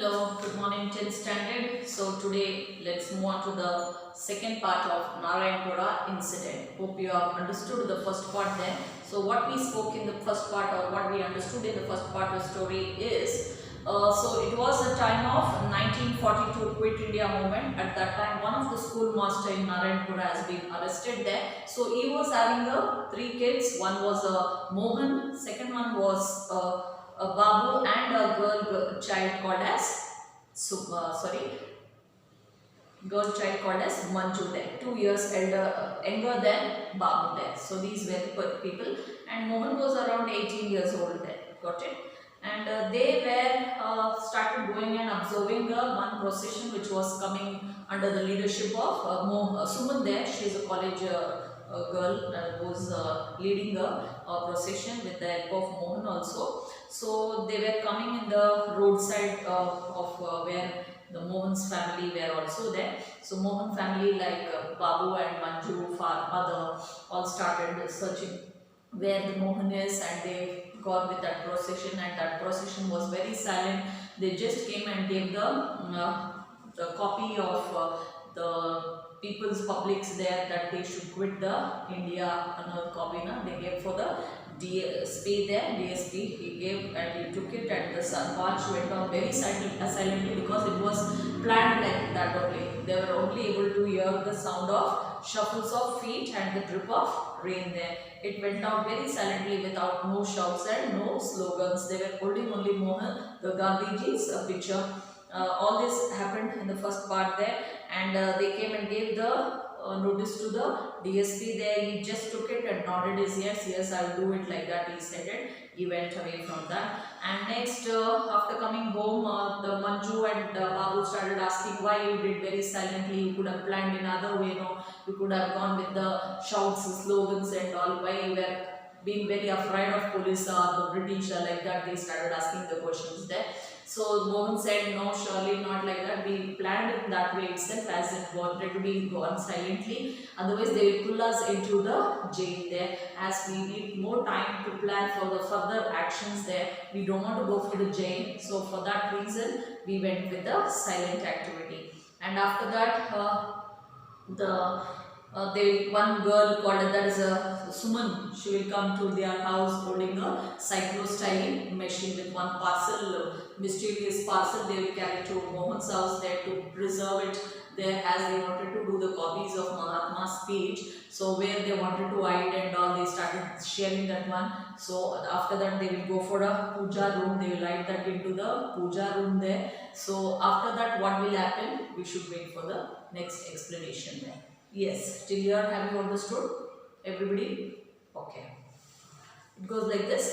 Hello, good morning 10th standard. So today let's move on to the second part of Narayanpura incident. Hope you have understood the first part there. So what we spoke in the first part or what we understood in the first part of the story is so it was the time of 1942 Quit India movement. At that time one of the schoolmaster in Narayanpura has been arrested there. So he was having three kids. One was Mohan, second one was a Babu and a child called as girl child called as Manju there, 2 years younger than Babu there. So these were the people, and Mohan was around 18 years old there. Got it? And they were started going and observing one procession which was coming under the leadership of Suman there. She is a college girl was leading a procession with the help of Mohan also. So they were coming in the roadside of where the Mohan's family were also there. So Mohan family like Babu and Manju, mother, all started searching where the Mohan is, and they got with that procession, and that procession was very silent. They just came and gave the copy of the people's publics there that they should quit the India, another copy they gave for the DSP there, DSP he gave and he took it, and the march went on very silently because it was planned like that only. They were only able to hear the sound of shuffles of feet and the drip of rain there. It went out very silently without no shouts and no slogans. They were holding only Mohan, the Gandhiji's picture. All this happened in the first part there, and they came and gave the notice to the DSP there. He just took it and nodded his yes, I'll do it like that, he said it. He went away from that, and next after coming home the Manju and Babu started asking why you did very silently. You could have planned in other way, you could have gone with the shouts, slogans and all. Why you were being very afraid of police or the British or like that? They started asking the questions there. So Mohan said, no, surely not like that. We planned it that way itself, as it wanted to be gone silently. Otherwise, they will pull us into the jail there, as we need more time to plan for the further actions there. We don't want to go for the jail. So for that reason, we went with the silent activity. And after that, one girl called that is Suman. She will come to their house holding a cyclostyling machine with one parcel, mysterious parcel. They will carry to Mohan's house there to preserve it there, as they wanted to do the copies of Mahatma's speech. So where they wanted to hide and all, they started sharing that one. So after that they will go for a puja room. They will hide that into the puja room there. So after that what will happen? We should wait for the next explanation there. Yes, till here have you understood? Everybody? Okay. It goes like this.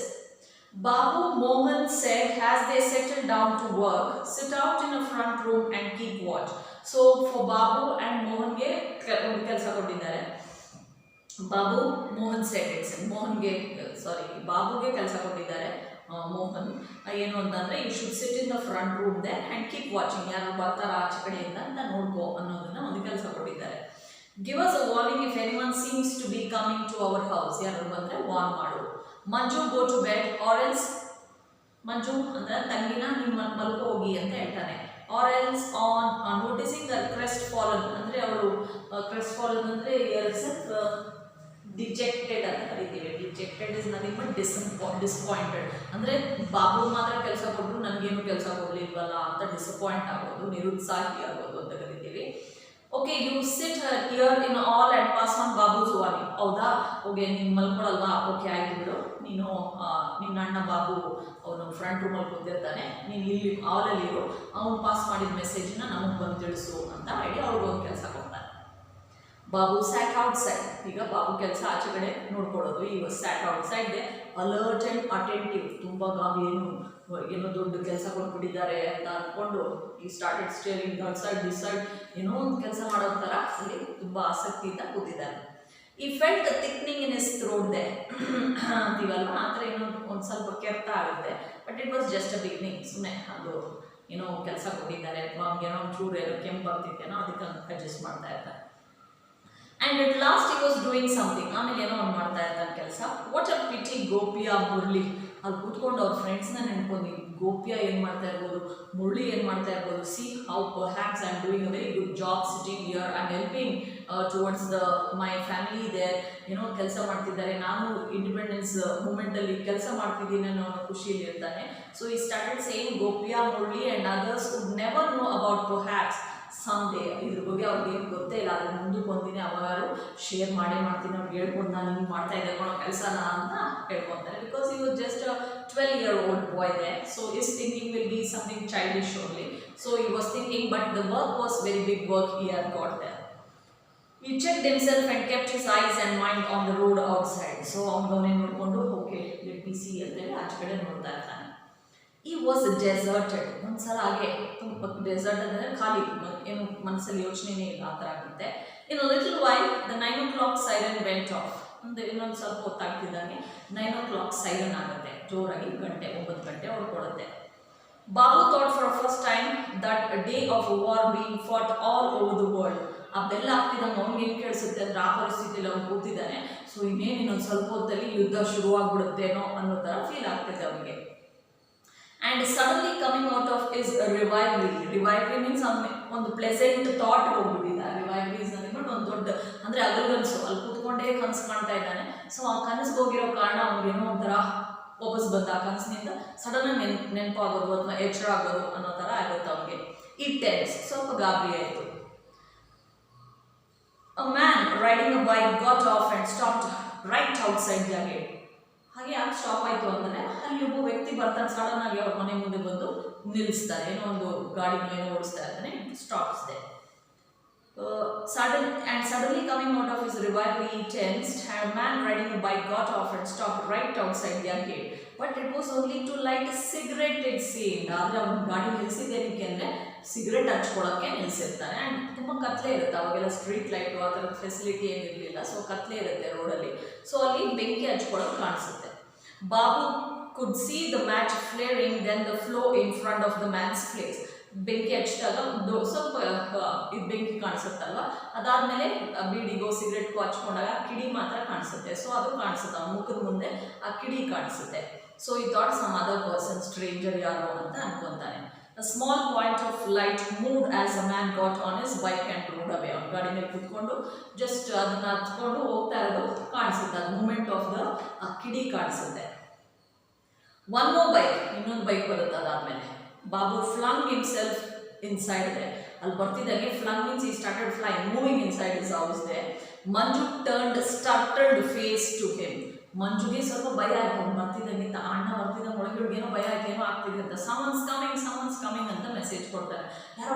Babu Mohan said as they settled down to work, sit out in a front room and keep watch. So for Babu and Mohan ge kelsa kottidare. Babu Mohan said it. Mohan ge Babu ge kelsa kottidare. Mohan ಏನು ಅಂತಂದ್ರೆ you should sit in the front room there and keep watching. ಯಾರು ಬರ್ತಾರ ಆಚೆ ಕಡೆಯಿಂದ ಅಂತ ನೋಡ್ಕೋ ಅನ್ನೋದನ್ನ ಒಂದು ಕೆಲಸ ಕೊಟ್ಟಿದ್ದಾರೆ. Give us a warning if anyone seems to be coming to our house. ಯಾರು ಬಂದ್ರೆ ವಾರ್ನ್ ಮಾಡು. Manju go to bed or else Manju ಅಂದ್ರೆ ತಂಗಿನ ನಿಮ್ಮ ಮಲ್ಕೋ ಹೋಗಿ ಅಂತ ಹೇಳ್ತಾನೆ. Or else on noticing the crestfallen ಅಂದ್ರೆ ಅವಳು crestfallen ಅಂದ್ರೆ ಡಿಜೆಕ್ಟೆಡ್ ಅಂತ ಕರಿತೀವಿ. Dejected is nothing but disappointed ಅಂದ್ರೆ ಬಾಬು ಮಾತ್ರ ಕೆಲಸ ಕೊಟ್ಟರು ನನಗೇನು ಕೆಲಸ ಕೊಡಲಿಲ್ವಲ್ಲ ಅಂತ ಡಿಸಪಾಯಿಂಟ್ ಆಗೋದು, ನಿರುತ್ಸಾಹಿ ಆಗೋದು ಅಂತ ಕರಿತೀವಿ. Okay, you sit here in all and pass on Babu's warning. ಹೌದಾ, ಓಕೆ ನೀನು ಮಲ್ಕೊಳಲ್ವಾ? ಓಕೆ ಆಯ್ತು ಬಿಡು, ನೀನು ನಿನ್ನ ಅಣ್ಣ ಬಾಬು ಅವನು ಫ್ರಂಟ್ ರೂಮಲ್ಲಿ ಕೂತಿರ್ತಾನೆ, ನೀನು ಇಲ್ಲಿ ಆಲಲ್ಲಿರು, ಅವನು ಪಾಸ್ ಮಾಡಿದ ಮೆಸೇಜ್ನ ನಮಗೆ ಬಂದು ತಿಳಿಸು ಅಂತ ಹೇಳಿ ಅವ್ರಿಗೊಂದು ಕೆಲಸ ಕೊಡ್ತಾನೆ. Babu sat outside. ಈಗ ಬಾಬು ಕೆಲಸ ಆಚೆ ಕಡೆ ನೋಡ್ಕೊಳ್ಳೋದು. ಈಗ sat outside the alert and attentive. ತುಂಬ ಏನೋ ದೊಡ್ಡ ಕೆಲಸ ಕೊಟ್ಬಿಟ್ಟಿದ್ದಾರೆ ಅಂತ ಅಂದ್ಕೊಂಡು he started staring that side this side, ಏನೋ ಒಂದು ಕೆಲಸ ಮಾಡೋ ಥರ ಅಲ್ಲಿ ತುಂಬ ಆಸಕ್ತಿಯಿಂದ ಕೂತಿದ್ದಾನೆ. ಈ ಫೆಲ್ಟ್ ಥಿಕ್ನಿಂಗ್ ಇನ್ ಇಸ್ ಥ್ರೋಟ್ ದೆ ಅಂತೀವಲ್ವ, ಆ ಥರ ಏನೋ ಒಂದು ಸ್ವಲ್ಪ ಕೆರ್ತ ಆಗುತ್ತೆ. But it was just a beginning. ಸುಮ್ಮನೆ ಅದು ಏನೋ ಕೆಲಸ ಕೊಟ್ಟಿದ್ದಾರೆ ಅಥವಾ ಏನೋ ಒಂಚೂರು ಏನೋ ಕೆಂಪು ಬರ್ತಿತ್ತೇನೋ ಅದಕ್ಕೆ ಅಡ್ಜಸ್ಟ್ ಮಾಡ್ತಾ ಇರ್ತಾರೆ. And at last he was doing something. ಆಮೇಲೆ ಏನೋ ಒಂದು ಮಾಡ್ತಾ ಇರ್ತಾನೆ ಕೆಲಸ. ವಾಟ್ ಅ ಪಿಟಿ ಗೋಪಿಯ ಮುರಳಿ ಅಲ್ಲಿ ಕೂತ್ಕೊಂಡು ಅವ್ರ ಫ್ರೆಂಡ್ಸ್ನ ನೆನ್ಕೊಂಡು ಗೋಪ್ಯ ಏನು ಮಾಡ್ತಾ ಇರ್ಬೋದು, ಮುರಳಿ ಏನು ಮಾಡ್ತಾ ಇರ್ಬೋದು. See how perhaps I am doing a very good job sitting here, I am helping towards my family there, ಏನೋ ಕೆಲಸ ಮಾಡ್ತಿದ್ದಾರೆ, ನಾನು ಇಂಡಿಪೆಂಡೆನ್ಸ್ ಮೂಮೆಂಟಲ್ಲಿ ಕೆಲಸ ಮಾಡ್ತಿದ್ದೀನಿ ಅನ್ನೋ ಖುಷಿಯಲ್ಲಿ ಇರ್ತಾನೆ. So he started saying Gopya, Murali and others would never know about perhaps some day. ಇದ್ರ ಬಗ್ಗೆ ಅವ್ರಿಗೆ ಏನು ಗೊತ್ತೇ ಇಲ್ಲ, ಅದ್ರ ಮುಂದಕ್ಕೆ ಒಂದಿನ ಅವಾಗಾರು ಶೇರ್ ಮಾಡ್ತೀನಿ, ಅವ್ರಿಗೆ ಹೇಳ್ಕೊಂಡು ನಾನು ಹಿಂಗೆ ಮಾಡ್ತಾ ಇದ್ದೆ ಕೊಡೋ ಕೆಲಸನ ಅಂತ ಹೇಳ್ಕೊತಾರೆ. Because he was just a 12-year-old boy there, so his thinking will be something childish only. So he was thinking, but the work was very big work he had got there. He checked himself and kept his eyes and mind on the road outside. So ಅವನೇ ನೋಡಿಕೊಂಡು okay let me C ಅಂತೇಳಿ ಆಚೆ ಕಡೆ ನೋಡ್ತಾ ಇರ್ತಾನೆ. ಈ was deserted. ಒಂದ್ಸಲ ಹಾಗೆ ತುಂಬ ಡೆಸರ್ಟ್ ಅಂದರೆ ಖಾಲಿ, ಏನು ಮನಸ್ಸಲ್ಲಿ ಯೋಚನೆನೇ ಇಲ್ಲ, ಆ ಥರ ಆಗುತ್ತೆ. ಇನ್ little while the 9 o'clock siren vent of. ಇನ್ನೊಂದು ಸ್ವಲ್ಪ ಹೊತ್ತಾಗ್ತಿದ್ದಂಗೆ 9 o'clock ಸೈರನ್ ಆಗುತ್ತೆ ಜೋರಾಗಿ, 9 ಗಂಟೆ ಹೊಡ್ಕೊಡುತ್ತೆ. Babu thought for first time that day of war being fought all over the world. ಆ ಬೆಲ್ಲ ಆಗ್ತಿದ್ದಂಗೆ ಅವ್ನಿಗೇನು ಕೇಳಿಸುತ್ತೆ ಅಂದರೆ ಆ ಪರಿಸ್ಥಿತಿಯಲ್ಲಿ ಅವ್ನು ಕೂತಿದ್ದಾನೆ. ಸೊ ಇನ್ನೇನು ಇನ್ನೊಂದು ಸ್ವಲ್ಪ ಹೊತ್ತಲ್ಲಿ ಯುದ್ಧ ಶುರುವಾಗ್ಬಿಡುತ್ತೇನೋ ಅನ್ನೋ ಥರ ಫೀಲ್ ಆಗ್ತೈತೆ ಅವನಿಗೆ. And suddenly coming out of his revival means ಒಂದು ಪ್ಲೆಸೆಂಟ್ ಥಾಟ್ ಹೋಗ್ಬಿಟ್ಟಿದೆ. ರಿವೈವಲ್ ಇಸ್ ನಥಿಂಗ್ ಬಟ್ ಒಂದು ದೊಡ್ಡ ಅಂದರೆ ಅಗಲ್ಗನ್ಸು, ಅಲ್ಲಿ ಕೂತ್ಕೊಂಡೇ ಕನಸು ಕಾಣ್ತಾ ಇದ್ದಾನೆ. ಸೊ ಆ ಕನಸಿಗೆ ಹೋಗಿರೋ ಕಾರಣ ಅವ್ನಿಗೇನೋ ಒಂಥರ ವಾಪಸ್ ಬಂದ ಆ ಕನಸಿನಿಂದ ಸಡನ್ನಾಗಿ ನೆನಪಾಗೋದು ಅಥವಾ ಎಚ್ಚರ ಆಗೋದು ಅನ್ನೋ ಥರ ಆಗುತ್ತೆ ಅವನಿಗೆ. ಈ ಟೆನ್ಸ್ ಸ್ವಲ್ಪ ಗಾಬರಿ ಆಯಿತು. A man riding a bike got off and stopped right outside their gate. ಹಾಗೆ ಯಾಕೆ ಸ್ಟಾಪ್ ಆಯಿತು ಅಂದರೆ ಅಲ್ಲಿ ಒಬ್ಬ ವ್ಯಕ್ತಿ ಬರ್ತಾನೆ, ಸಡನ್ ಆಗಿ ಅವ್ರ ಮನೆ ಮುಂದೆ ಬಂದು ನಿಲ್ಲಿಸ್ತಾರೆ. ಏನೋ ಒಂದು ಗಾಡಿನ ಏನೋ ಓಡಿಸ್ತಾ ಇರ್ತಾನೆ, stops they. Suddenly coming out of his revival he tensed, and a man riding a bike got off and stopped right outside their gate. But it was only to light a cigarette, it seemed. ಆದರೆ ಅವನು ಗಾಡಿ ನಿಲ್ಲಿಸಿದ್ದೇನಕ್ಕೆ ಅಂದರೆ cigarette ಹಚ್ಕೊಳ್ಳೋಕ್ಕೆ ನಿಲ್ಲಿಸಿರ್ತಾನೆ. And ತುಂಬ ಕತ್ಲೆ ಇರುತ್ತೆ, ಅವಾಗೆಲ್ಲ street light ಆ ಥರದ ಫೆಸಿಲಿಟಿ ಏನಿರಲಿಲ್ಲ. ಸೊ ಕತ್ಲೆ ಇರುತ್ತೆ ರೋಡಲ್ಲಿ. ಸೊ ಅಲ್ಲಿ ಬೆಂಕಿ ಹಚ್ಕೊಳ್ಳೋದು ಕಾಣಿಸುತ್ತೆ. Babu could see the match flaring, then the flow in front of the man's place. ಬೆಂಕಿ ಹಚ್ಚಿದಾಗ ಸ್ವಲ್ಪ ಇದು ಬೆಂಕಿ ಕಾಣಿಸುತ್ತಲ್ವ, ಅದಾದಮೇಲೆ ಬೀಡಿಗೋ ಸಿಗರೆಟ್ಗೂ ಹಚ್ಕೊಂಡಾಗ ಕಿಡಿ ಮಾತ್ರ ಕಾಣಿಸುತ್ತೆ. ಸೊ ಅದು ಕಾಣಿಸುತ್ತೆ, ಅವ್ನ ಮುಖದ ಮುಂದೆ ಆ ಕಿಡಿ ಕಾಣಿಸುತ್ತೆ. So he thought some other person, stranger ಯಾರು ಅಂತ ಅನ್ಕೊತಾನೆ. A small point of light moved as a man got on his bike and rode away. ಅವ್ನ ಗಾಡಿ ಮೇಲೆ ಕುತ್ಕೊಂಡು ಜಸ್ಟ್ ಅದನ್ನ ಹಚ್ಕೊಂಡು ಹೋಗ್ತಾ ಇರೋದು ಕಾಣಿಸುತ್ತೆ, ಅದು ಮೂಮೆಂಟ್ ಆಫ್ ದ ಕಿಡಿ ಕಾಣಿಸುತ್ತೆ. ಒನ್ ಮೋರ್ ಬೈಕ್, ಇನ್ನೊಂದು ಬೈಕ್ ಬರುತ್ತೆ ಅದಾದಮೇಲೆ. ಬಾಬು ಫ್ಲಂಗ್ ಹಿಮ್ಸೆಲ್ಫ್ ಇನ್ಸೈಡ್ ದೆ. ಅಲ್ಲಿ ಬರ್ತಿದ್ದಾಗೆ flung means he started flying, moving inside his house ದೆ. Manju turned started face to him. ಮಂಜುಗೆ ಸ್ವಲ್ಪ ಭಯ ಆಯ್ತು, ಅವ್ನು ಬರ್ತಿದ್ದಂಗೆ ಅಣ್ಣ ಬರ್ತಿದ್ದಂಗೆ ಒಳಗೆ ಏನೋ ಭಯ ಆಯ್ತು, ಏನೋ ಆಗ್ತಿದೆ ಅಂತ. ಸಮನ್ಸ್ ಕಮಿಂಗ್ ಅಂತ ಮೆಸೇಜ್ ಕೊಡ್ತಾರೆ, ಯಾರೋ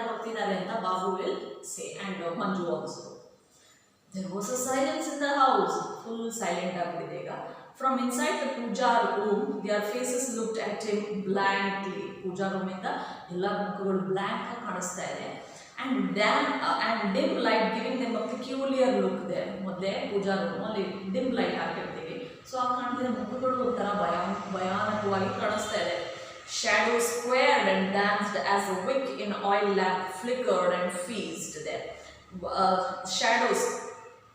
ಬರ್ತಿದ್ದಾರೆ ಅಂತ Babu will say and Manju also. There was a silence in the house. Full silent ಆಗಿದೆ ಈಗ. From inside the puja room, their faces looked at him blankly. Puja room ಇಂದ ಎಲ್ಲ ಮುಖಗಳು ಬ್ಲ್ಯಾಂಕ್ ಆಗಿ ಕಾಣಿಸ್ತಾ ಇದೆ. And dim light giving them a peculiar look there. ಮೊದಲೇ ಪೂಜಾ room ಅಲ್ಲಿ ಡಿಮ್ ಲೈಟ್ ಹಾಕಿರ್ತೀವಿ, ಸೊ ಆ ಕಾಣ್ತಿದ್ದ ಮುಖಗಳು ಒಂಥರ ಭಯಾನಕವಾಗಿ ಕಾಣಿಸ್ತಾ ಇದೆ. Shadows squared and danced as a wick in oil lamp flickered and fizzed there. Shadows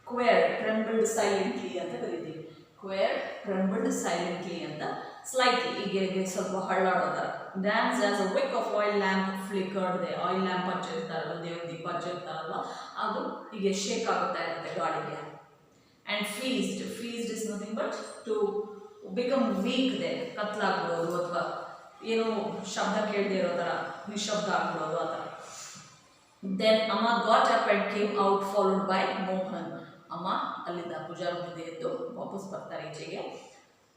squared, trembled silently ಅಂತ ಕರಿತೀವಿ. Squared, trembled silently ಅಂತ ಸ್ಲೈಟ್ಲಿ ಹೀಗೆ ಸ್ವಲ್ಪ ಹಳ್ಳಾಡೋದಾರ. Dance as a wick of oil lamp flickered ದೆ. ಆಯಿಲ್ ಲ್ಯಾಂಪ್ ಹಚ್ಚಿರ್ತಾರಲ್ಲ, ದೇವ್ರ ದೀಪ ಹಚ್ಚಿರ್ತಾರಲ್ವ, ಅದು ಹೀಗೆ ಶೇಕ್ ಆಗುತ್ತಾ ಇರುತ್ತೆ ಗಾಡಿಗೆ. ಆ್ಯಂಡ್ ಫೀಸ್ಡ್ is nothing but to become weak ದೆ, ಕತ್ಲಾಗ್ಬಿಡೋದು ಅಥವಾ ಏನೋ ಶಬ್ದ ಕೇಳದೆ ಇರೋ ಥರ ನಿಶಬ್ದ ಆಗ್ಬಿಡೋದು ಆ ಥರ. ದೆನ್ ಅಮ್ಮ got up and came out followed by Mohan. ಅಮ್ಮ ಅಲ್ಲಿಂದ ಪೂಜಾ ರೂಮಿಂದ ಎದ್ದು ವಾಪಸ್ ಬರ್ತಾರೆ ಈಚೆಗೆ.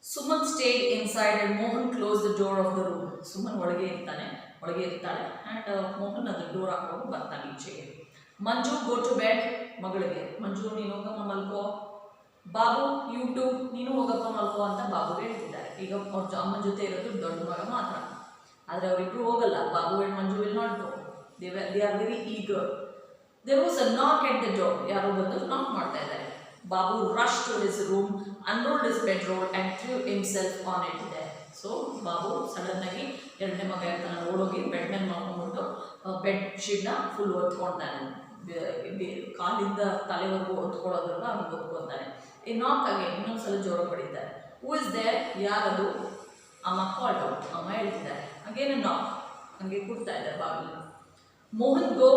Suman stayed inside and Mohan close the door of the room. Suman ಒಳಗೆ ಇರ್ತಾಳೆ ಆ್ಯಂಡ್ ಮೋಹನ್ ಅದು ಡೋರ್ ಹಾಕೊಂಡು ಬರ್ತಾನೆ ಈಚೆಗೆ. ಮಂಜು ಗೋ ಟು ಬೆಡ್. ಮಗಳಿಗೆ, ಮಂಜು ನೀನು ಹೋಗಮ್ಮ ಮಲ್ಕೋ, ಬಾಬು ಯು ಟು ನೀನು ಹೋಗಪ್ಪ ಮಲ್ಕೋ ಅಂತ ಬಾಬು ಹೇಳ್ತಿದ್ದಾರೆ. ಈಗ ಅವ್ರ ಅಮ್ಮನ ಜೊತೆ ಇರೋದು ದೊಡ್ಡ ಮಗ ಮಾತ್ರ, ಆದರೆ ಅವರಿಬ್ಬರು ಹೋಗಲ್ಲ. Babu and Manju will not go, they are very eager. There was a knock at the door. ಯಾರೋ ಬಂದು ನಾಕ್ ಮಾಡ್ತಾ ಇದ್ದಾರೆ. Babu rushed to his room, unrolled his bedroll and threw himself on it there. So Babu ಸಡನ್ನಾಗಿ ಎರಡನೇ ಮಗ ಇರ್ತಾನೆ, ಓಡೋಗಿ bed ಮೇಲೆ ಮಾಡ್ಕೊಂಡ್ಬಿಟ್ಟು ಬೆಡ್ ಶೀಟ್ನ ಫುಲ್ ಹೊತ್ಕೊಳ್ತಾನೆ. ಕಾಲಿಂದ ತಲೆವರೆಗೂ ಹೊತ್ಕೊಳ್ಳೋದ್ರಲ್ಲ ಅವ್ನು ಹೊತ್ಕೊಳ್ತಾನೆ. ಈ ನಾಕ್ ಆಗಿ ಇನ್ನೊಂದ್ಸಲ ಜೋರ ಪಡಿತಾರೆ. ಹೂ ಇಸ್ ದೇರ್, ಯಾರದು? ಅಮ್ಮ ಕಾಲ್ಡ್ ಔಟ್, ಅಮ್ಮ ಹೇಳ್ತಿದ್ದಾರೆ. ಅಗೇನ್ ನಾಕ್, ಹಂಗೆ ಕೂಡ್ತಾ ಇದ್ದಾರೆ ಬಾಗಿಲು. Mohan go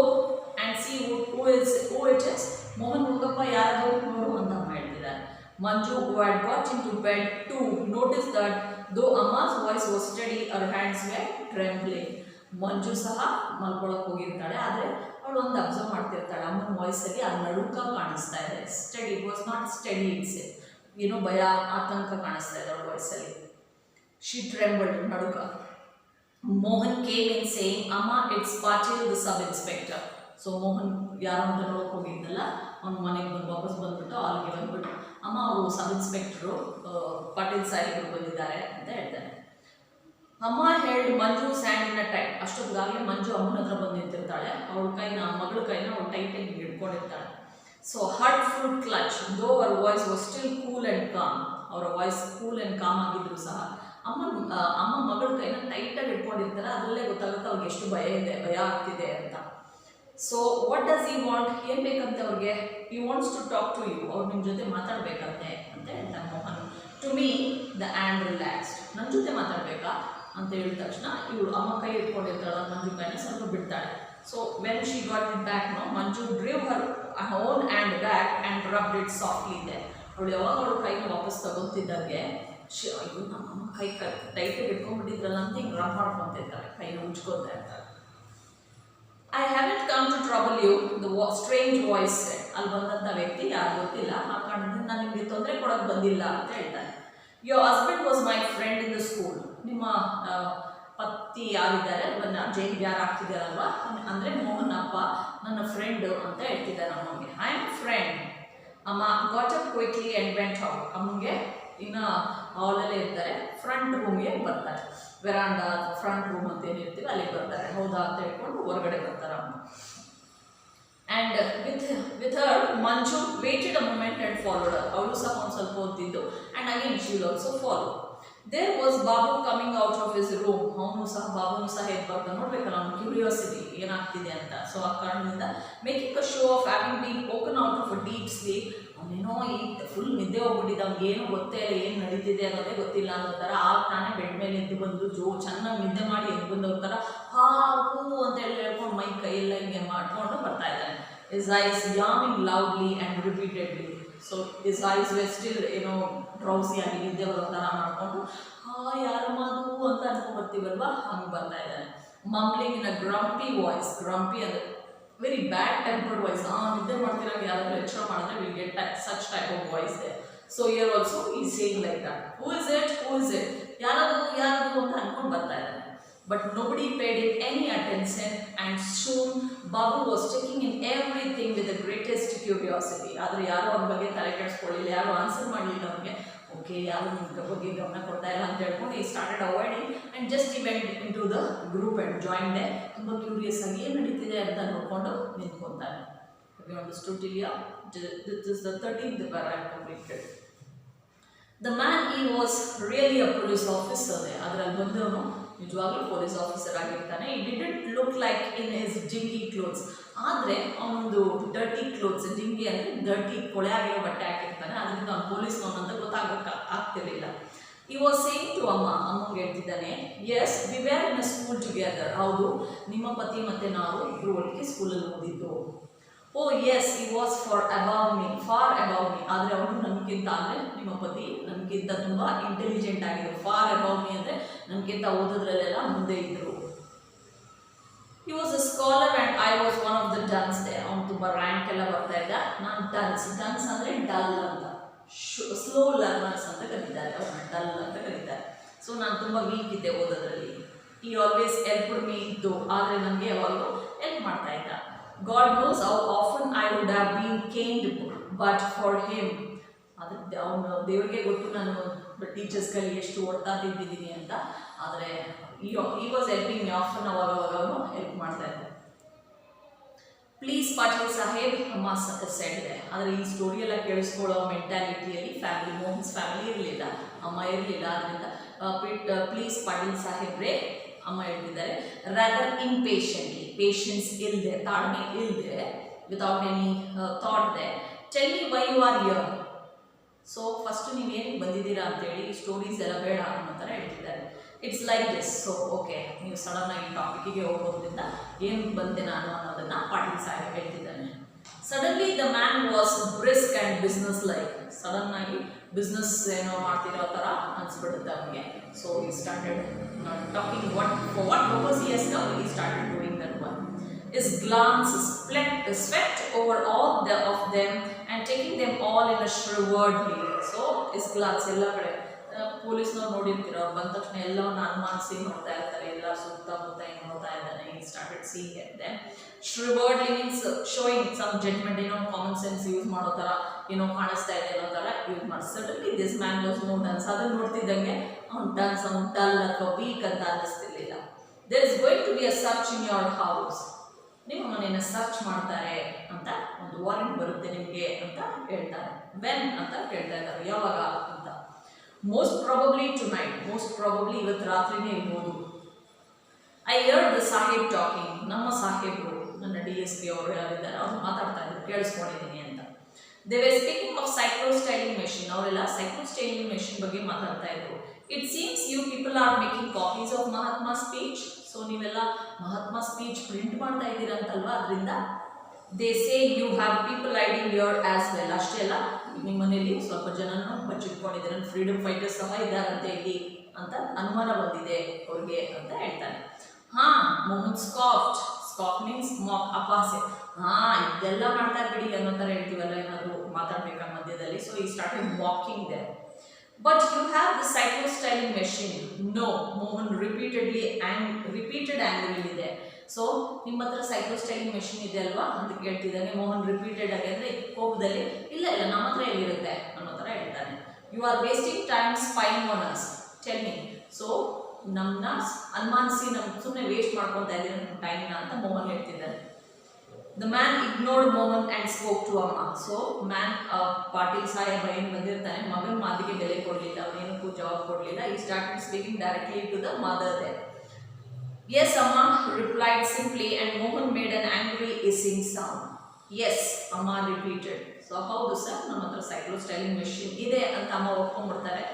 and C who it is. Mohan ಹೋಗಪ್ಪ, ಯಾರದು ನೋಡು ಅಂತ ಅಮ್ಮ ಹೇಳ್ತಿದ್ದಾರೆ. ಮಂಜು, who had got into bed too, noticed that though Amma's voice was steady, her hands were trembling. ಮಂಜು ಸಹ ಮಲ್ಕೊಳಕ್ಕೆ ಹೋಗಿರ್ತಾಳೆ, ಆದರೆ ಅವಳು ಒಂದು ಅಬ್ಸರ್ವ್ ಮಾಡ್ತಿರ್ತಾಳೆ, ಅಮ್ಮನ ವಾಯ್ಸಲ್ಲಿ ಆ ನಡುಕ ಕಾಣಿಸ್ತಾ ಇದೆ. Study, it was not study, it's ಏನೋ ಭಯ, ಆತಂಕ ಕಾಣಿಸ್ತಾ ಇದೆ ಅವಳ ವಾಯ್ಸಲ್ಲಿ. ಶಿ ಟ್ರೆಂಬಲ್ಡ್, ನಡುಕ. ಮೋಹನ್ ಕೇಮ್ ಇನ್ ಸೇಯಿಂಗ್, ಅಮ್ಮ it's Patil the sub inspector. So Mohan ಯಾರು ಅಂತ ನೋಡೋಕೆ ಹೋಗಿದ್ದಲ್ಲ, ಅವ್ನ ಮನೆಗೆ ಬಂದು ವಾಪಸ್ ಬಂದ್ಬಿಟ್ಟು ಅಲ್ಲಿಗೆ ಬಂದ್ಬಿಟ್ಟು, ಅಮ್ಮ ಅವರು ಸಬ್ ಇನ್ಸ್ಪೆಕ್ಟರು ಪಾಟೀಲ್ ಸಾಹೇಬರು ಬಂದಿದ್ದಾರೆ ಅಂತ ಹೇಳ್ತಾರೆ. ಅಮ್ಮ ಹೇಳ್ಡ್ ಮಂಜು ಸ್ಯಾಂಡಿನ ಟೈಟ್. ಅಷ್ಟೊತ್ತಿಗಾಗಲೇ ಮಂಜು ಅಮ್ಮನ ಹತ್ರ ಬಂದು ನಿಂತಿರ್ತಾಳೆ. ಅವಳ ಕೈನ, ಮಗಳ ಕೈನ ಅವಳು ಟೈಟಾಗಿ ಹಿಡ್ಕೊಂಡಿರ್ತಾಳೆ. So hurtful clutch, though her voice was still cool and calm. ಅವರ ವಾಯ್ಸ್ ಕೂಲ್ ಆ್ಯಂಡ್ ಕಾಮ್ ಆಗಿದ್ರು ಸಹ ಅಮ್ಮ ಮಗಳ ಕೈನ ಟೈಟಾಗಿ ಹಿಡ್ಕೊಂಡಿರ್ತಾರೆ. ಅದರಲ್ಲೇ ಗೊತ್ತಾಗುತ್ತೆ ಅವ್ರಿಗೆ ಎಷ್ಟು ಭಯ ಇದೆ, ಭಯ ಆಗ್ತಿದೆ ಅಂತ. So what does he want, ಏನು ಬೇಕಂತೆ ಅವ್ರಿಗೆ? He wants to talk to you, ಅವ್ರು ನಿಮ್ಮ ಜೊತೆ ಮಾತಾಡಬೇಕಂತೆ ಅಂತ ಹೇಳ್ತಾರೆ Mohan. To me the and relaxed, ನನ್ನ ಜೊತೆ ಮಾತಾಡಬೇಕಾ ಅಂತ ಹೇಳಿದ ತಕ್ಷಣ ಇವಳು ಅಮ್ಮ ಕೈ ಇಟ್ಕೊಂಡಿರ್ತಾಳೆ, ಮಂಜು ಕೈನ ಸ್ವಲ್ಪ ಬಿಡ್ತಾಳೆ. So when she got it back, Manju drew her own hand back and rubbed it softly ಇದೆ. ಅವಳು ಯಾವಾಗ ಅವಳು ಕೈನ ವಾಪಸ್ ತಗೊತಿದ್ದಾಗೆ, ಅಯ್ಯೋ ನಮ್ಮ ಕೈ ಟೈಟಾಗಿ ಇಟ್ಕೊಂಡ್ಬಿಟ್ಟಿದ್ರಲ್ಲ ಅಂತ ಹಿಂಗೆ ರಬ್ ಮಾಡ್ಕೊತಿರ್ತಾರೆ, ಕೈನ ಉಜ್ಕೋತಾ ಇರ್ತಾರೆ. I haven't come to trouble you, the strange voice. ಅಲ್ಲಿ ಬಂದಂಥ ವ್ಯಕ್ತಿ ಯಾರು ಗೊತ್ತಿಲ್ಲ, ಆ ಕಾರಣದಿಂದ ನಾನು ನಿಮಗೆ ತೊಂದರೆ ಕೊಡೋಕ್ಕೆ ಬಂದಿಲ್ಲ ಅಂತ ಹೇಳ್ತಾನೆ. Your husband was my friend in the school. ನಿಮ್ಮ ಪತಿ ಯಾರಿದ್ದಾರೆ, ಜೈಲಿಗೆ ಯಾರು ಆಗ್ತಿದ್ದಾರಲ್ವ, ಅಂದರೆ ಮೋಹನ್ ಅಪ್ಪ ನನ್ನ ಫ್ರೆಂಡು ಅಂತ ಹೇಳ್ತಿದ್ದಾರೆ ಅಮ್ಮನಿಗೆ. I am friend. Amma got up quickly and went out. ಅಮ್ಮನಿಗೆ ಇನ್ನು ಹಾಲಲ್ಲೇ ಇರ್ತಾರೆ, ಫ್ರಂಟ್ ರೂಮ್ಗೆ ಬರ್ತಾರೆ. ವೆರಾಂಡಾ, ಫ್ರಂಟ್ ರೂಮ್ ಅಂತ ಏನಿರ್ತೀವಿ ಅಲ್ಲಿಗೆ ಬರ್ತಾರೆ. ಹೌದಾ ಅಂತ ಹೇಳ್ಕೊಂಡು ಹೊರಗಡೆ ಬರ್ತಾರೆ ಅಮ್ಮ. And with her Manju waited a moment and followed. ಅವಳು ಸಹ ಒಂದು ಸ್ವಲ್ಪ ಹೊತ್ತಿದ್ದು, and again she will also follow. There was Babu coming out of his room. ಬಾಬುನು ಸಹ ಎದ್ದು ಬರ್ತಾನೆ, ನೋಡ್ಬೇಕಲ್ಲ ಅವ್ನು ಕ್ಯೂರಿಯಾಸಿಟಿ ಏನಾಗ್ತಿದೆ ಅಂತ. ಸೊ ಆ ಕಾರಣದಿಂದ making a show of having been open out of a deep sleep. ಅವನೇನೋ ಈ ಫುಲ್ ನಿದ್ದೆ ಹೋಗ್ಬಿಟ್ಟಿದ್ದ, ಅವ್ನಿಗೆ ಏನು ಗೊತ್ತೇ ಇಲ್ಲ, ಏನು ನಡೀತಿದೆ ಅನ್ನೋದೇ ಗೊತ್ತಿಲ್ಲ ಅನ್ನೋ ಥರ ಆಗ ತಾನೇ ಬೆಡ್ ಮೇಲೆ ಎದ್ದು ಬಂದು ಚೆನ್ನಾಗಿ ನಿದ್ದೆ ಮಾಡಿ ಎದ್ದು ಬಂದವ್ರ ಥರ ಹೂ ಅಂತ ಹೇಳ್ಕೊಂಡು ಮೈ ಕೈಯೆಲ್ಲ ಹಿಂಗೆ ಮಾಡ್ಕೊಂಡು ಬರ್ತಾ ಇದ್ದಾನೆ. His eyes yawning loudly and repeatedly. So his eyes were still, drowsy ಆಗಿ ನಿದ್ದೆ ಬರೋ ಥರ ಮಾಡಿಕೊಂಡು ಯಾರಮ್ಮ ಅದು ಅಂತ ಅನ್ಕೊಂಡು ಬರ್ತೀವಲ್ವಾ, ಹಂಗೆ ಬರ್ತಾ ಇದ್ದಾನೆ. ಮಮ್ಲಿಂಗ್ ಇನ್ ಅ ಗ್ರಂಪಿ ವಾಯ್ಸ್. ಗ್ರಂಪಿ ಅಂದರೆ ವೆರಿ ಬ್ಯಾಡ್ ಟೆಂಪರ್ಡ್ ವಾಯ್ಸ್. ನಿದ್ದೆ ಮಾಡ್ತಿರಾಗ ಯಾರಾದರೂ ಎಚ್ಚರ ಮಾಡಿದ್ರೆ will get such type of voice they. So here also is saying like that. Who is it, ಯಾರದು ಅಂತ ಅನ್ಕೊಂಡು ಬರ್ತಾ ಇದ್ದಾನೆ. But nobody paid him any attention, and soon Babu was taking in everything with the greatest curiosity. ಆದರೆ ಯಾರು ಅವ್ರ ಬಗ್ಗೆ ತಲೆ ಕೆಡಿಸ್ಕೊಳ್ಳಿಲ್ಲ, ಯಾರು ಆನ್ಸರ್ ಮಾಡಲಿಲ್ಲ ಅವ್ರಿಗೆ. ಓಕೆ, ಯಾರು ನಿಮ್ಮ ಬಗ್ಗೆ ಗಮನ ಕೊಡ್ತಾ ಇಲ್ಲ ಅಂತ ಹೇಳ್ಕೊಂಡು he started avoiding and just he went into the group and joined. ತುಂಬ ಕ್ಯೂರಿಯಸ್ ಆಗಿ ಏನು ನಡೀತಿದೆ ಅಂತ ನೋಡಿಕೊಂಡು ನಿಂತ್ಕೊತಾನೆ. Have you understood till here? This is the 13th paragraph completed. The man, he was really a police officer. ಅದರಲ್ಲಿ ಬಂದವನು ನಿಜವಾಗ್ಲೂ police officer ಆಗಿರ್ತಾನೆ. ಈ didn't look like in his Jingi clothes. ಆದರೆ ಅವನೊಂದು ಡರ್ಟಿ ಕ್ಲೋತ್ಸ್, ಜಿಂಗಿ ಅಂದರೆ ಡರ್ಟಿ ಕೊಳೆ ಆಗಿರೋ ಬಟ್ಟೆ ಹಾಕಿರ್ತಾನೆ. ಅದರಿಂದ ಅವ್ನು ಪೊಲೀಸ್ನವನು ಅಂತ ಆಗ್ತಿರಲಿಲ್ಲ. ಈ ವಾಸ್ ಸೇಯಿಂಗ್ ಟು ಅಮ್ಮಗೆ ಹೇಳ್ತಿದ್ದಾನೆ, yes we were in a school together. ಹೌದು, ನಿಮ್ಮ ಪತಿ ಮತ್ತು ನಾವು ಇಬ್ಬರು ಒಟ್ಟಿಗೆ ಸ್ಕೂಲಲ್ಲಿ ಓದಿದ್ದು. Oh yes, he was far above me. ಆದರೆ ಅವನು ನನಗಿಂತ, ಅಂದರೆ ನಿಮ್ಮ ಪತಿ ನನಗಿಂತ ತುಂಬ ಇಂಟೆಲಿಜೆಂಟ್ ಆಗಿದ್ರು. ಫಾರ್ ಅಬವ್ ಮೀ ಅಂದರೆ ನನಗಿಂತ ಓದೋದ್ರಲ್ಲೆಲ್ಲ ಮುಂದೆ ಇದ್ದರು. He was a scholar and I was one of the dunce ದೇ. ಅವನು ತುಂಬ ರ್ಯಾಂಕ್ ಎಲ್ಲ ಬರ್ತಾ ಇದ್ದ. ನಾನು ಡನ್ಸ್ ಅಂದರೆ ಡಲ್ ಅಂತ, ಸ್ಲೋ ಲರ್ನರ್ಸ್ ಅಂತ ಕರೀತಾರೆ, ಅವ್ರನ್ನ ಡಲ್ ಅಂತ ಕರೀತಾರೆ. ಸೊ ನಾನು ತುಂಬ ವೀಕ್ ಇದ್ದೆ ಓದೋದ್ರಲ್ಲಿ. ಈ ಆಲ್ವೇಸ್ ಹೆಲ್ಪ್ಡ್ ಮೀ ಇದ್ದು, ಆದರೆ ನನಗೆ ಯಾವಾಗಲೂ ಹೆಲ್ಪ್ ಮಾಡ್ತಾ ಇದ್ದ. God knows how often I would have been caned, but for him. ಅದು ಅವನು ದೇವರಿಗೆ ಗೊತ್ತು, ನಾನು ಟೀಚರ್ಸ್ಗಳಿಗೆ ಎಷ್ಟು ಹೊಡ್ತಾ ತಿಂದಿದ್ದೀನಿ ಅಂತ. ಆದರೆ ಈ ವಾಸ್ ಹೆಲ್ಪಿಂಗ್ ಮೀ ಆಫನ್. ಅವಾಗ ಅವನು ಹೆಲ್ಪ್ ಮಾಡ್ತಾ ಇದ್ದೆ. ಪ್ಲೀಸ್ ಪಾಟೀಲ್ ಸಾಹೇಬ್, ಅಮ್ಮ ಸೆಡ್ ಇದೆ. ಆದರೆ ಈ ಸ್ಟೋರಿಯೆಲ್ಲ ಕೇಳಿಸ್ಕೊಳ್ಳೋ ಮೆಂಟ್ಯಾಲಿಟಿಯಲ್ಲಿ ಮೋಹನ್ಸ್ ಫ್ಯಾಮಿಲಿ ಇರಲಿಲ್ಲ, ಅಮ್ಮ ಇರಲಿಲ್ಲ. ಅದರಿಂದ ಪ್ಲೀಸ್ ಪಾಟೀಲ್ ಸಾಹೇಬ್ರೆ ಅಮ್ಮ ಹೇಳ್ತಿದ್ದಾರೆ. ರಾದರ್ ಇಂಪೇಷೆಂಟ್ಲಿ, ಪೇಷನ್ಸ್ ಇಲ್ಲದೆ, ತಾಳ್ಮೆ ಇಲ್ಲದೆ, without any thought the, tell me why you are here. So first ನೀವು ಏನಕ್ಕೆ ಬಂದಿದ್ದೀರಾ ಅಂತೇಳಿ ಈ ಸ್ಟೋರೀಸ್ ಎಲ್ಲ ಬೇಡ ಅನ್ನೋ ಥರ ಹೇಳ್ತಿದ್ದಾರೆ. It's like this. So okay, ನೀವು ಸಡನ್ನಾಗಿ ಟಾಪಿಕ್ಕಿಗೆ ಹೋಗೋದ್ರಿಂದ ಏನು ಬಂದೆ ನಾನು ಅನ್ನೋದನ್ನು ಪಾಟೀಲ್ ಸಾಹೇಬ್ ಹೇಳ್ತಿದ್ದಾನೆ. Suddenly the man was brisk and businesslike. ಸಡನ್ನಾಗಿ ಬಿಸ್ನೆಸ್ ಏನೋ ಮಾಡ್ತಿರೋ ಥರ ಅನಿಸ್ಬಿಡುತ್ತೆ ಅವನಿಗೆ. So he started talking for what purpose he has come. He started doing that one. His glance swept over all of them and taking them all in a shrewdly. So his glance ಎಲ್ಲ ಕಡೆ ಪೊಲೀಸ್ನವ್ರು ನೋಡಿರ್ತೀರ, ಅವ್ರು ಬಂದ ತಕ್ಷಣ ಎಲ್ಲವನ್ನ ಅನುಮಾನಿಸಿ ನೋಡ್ತಾ ಇರ್ತಾರೆ, ಎಲ್ಲ ಸುತ್ತಮುತ್ತ ಹಿಂಗೆ ನೋಡ್ತಾ ಇದ್ದಾನೆ. He started seeing at them. Shrewdly means showing some judgment, ಏನೋ ಕಾಮನ್ ಸೆನ್ಸ್ ಯೂಸ್ ಮಾಡೋ ಥರ, ಏನೋ ಕಾಣಿಸ್ತಾ ಇದೆ ಅನ್ನೋ ಥರ ಯೂಸ್ ಮಾಡಿ. Suddenly this man was no dunce. ಅದನ್ನು ನೋಡ್ತಿದ್ದಂಗೆ ಅವ್ನು ಡನ್ಸ್, ಅವ್ನು ಡಲ್ ಅಥವಾ ವೀಕ್ ಅಂತ ಅನ್ನಿಸ್ತಿರ್ಲಿಲ್ಲ. There is going to be a search in your house. ನಿಮ್ಮ ಮನೆಯನ್ನು ಸರ್ಚ್ ಮಾಡ್ತಾರೆ ಅಂತ ಒಂದು ವಾರೆಂಟ್ ಬರುತ್ತೆ ನಿಮಗೆ ಅಂತ ಹೇಳ್ತಾರೆ. ವೆನ್ ಅಂತ ಹೇಳ್ತಾ ಇದ್ದಾರೆ, ಯಾವಾಗ ಅಂತ. Most probably tonight. Most probably ಇವತ್ತು ರಾತ್ರಿನೇ ಇರ್ಬೋದು. I heard the sahib talking. ನಮ್ಮ ಸಾಹೇಬರು, ನನ್ನ DSP ಅವರು ಯಾರಿದ್ದಾರೆ ಅವ್ರು ಮಾತಾಡ್ತಾ ಇದ್ರು, ಕೇಳಿಸ್ಕೊಂಡಿದ್ದೀನಿ ಅಂತ. They were speaking of cyclostyling machine. ಅವರೆಲ್ಲ ಸೈಕ್ಲೋಸ್ಟೈಲಿಂಗ್ ಮೆಷಿನ್ ಬಗ್ಗೆ ಮಾತಾಡ್ತಾ ಇದ್ರು. It seems you people are making copies of Mahatma speech. So ನೀವೆಲ್ಲ ಮಹಾತ್ಮ ಸ್ಪೀಚ್ ಪ್ರಿಂಟ್ ಮಾಡ್ತಾ ಇದ್ದೀರಂತಲ್ವಾ, ಅದರಿಂದ they say you have people raiding your as well. ಅಷ್ಟೇ ಅಲ್ಲ, ನಿಮ್ಮ ಮನೆಯಲ್ಲಿ ಸ್ವಲ್ಪ ಜನನ ಬಚ್ಚಿಟ್ಕೊಂಡಿದ್ದಾರೆ, ಫ್ರೀಡಮ್ ಫೈಟರ್ಸ್ ಸಹ ಇದ್ದಾರಂತೆ ಇಲ್ಲಿ ಅಂತ ಅನುಮಾನ ಬಂದಿದೆ ಅವ್ರಿಗೆ ಅಂತ ಹೇಳ್ತಾನೆ. ಮೋಹನ್ ಸ್ಕಾಫ್ಟ್. ಸ್ಕಾಫ್ ಮೀನ್ಸ್ ಮಾಕ್, ಅಪಹಾಸ್ಯ. ಇದೆಲ್ಲ ಮಾಡ್ತಾ ಬಿಡಿ ಅನ್ನೋ ಥರ ಹೇಳ್ತೀವಲ್ಲ, ಏನಾದರೂ ಮಾತಾಡ್ಬೇಕಾ ಮಧ್ಯದಲ್ಲಿ. So he started walking there. But you have the cyclostyling machine. No, Mohan repeated angrily there. So ನಿಮ್ಮ ಹತ್ರ ಸೈಕ್ಲೋಸ್ಟೈಲಿಂಗ್ ಮೆಷಿನ್ ಇದೆ ಅಲ್ವಾ ಅಂತ ಕೇಳ್ತಿದ್ದಾನೆ. ಮೋಹನ್ ರಿಪೀಟೆಡ್ ಆಗಿ ಅಂದರೆ ಕೋಪದಲ್ಲಿ, ಇಲ್ಲ ನಮ್ಮ ಹತ್ರ ಎಲ್ಲಿರುತ್ತೆ ಅನ್ನೋ ಥರ ಹೇಳ್ತಾನೆ. You are wasting time spying on us. Tell me. So ನಮ್ಮನ್ನ ಅನುಮಾನಿಸಿ ನಮ್ಗೆ ಸುಮ್ಮನೆ ವೇಸ್ಟ್ ಮಾಡ್ಕೊತಾ ಇದ್ದೀರ ನಮ್ಮ ಟೈಮ್ನ ಅಂತ ಮೋಹನ್ ಹೇಳ್ತಿದ್ದಾನೆ. The man ignored Mohan and spoke to Amma. So man, Patil ಸಾಹೇಬ ಏನು ಬಂದಿರ್ತಾನೆ, ಮಗನ ಮಾತಿಗೆ ಬೆಲೆ ಕೊಡಲಿಲ್ಲ, ಅವನೇನಕ್ಕೂ ಜವಾಬ್ ಕೊಡಲಿಲ್ಲ. He started speaking directly to the mother there. Yes, Amma replied simply and Mohan made an angry hissing sound. Yes, Amma repeated. So ಹೌದು sir, ನಮ್ಮ ಹತ್ರ cyclostyling machine ಇದೆ ಅಂತ ಅಮ್ಮ ಒಪ್ಕೊಂಡ್ಬಿಡ್ತಾರೆ.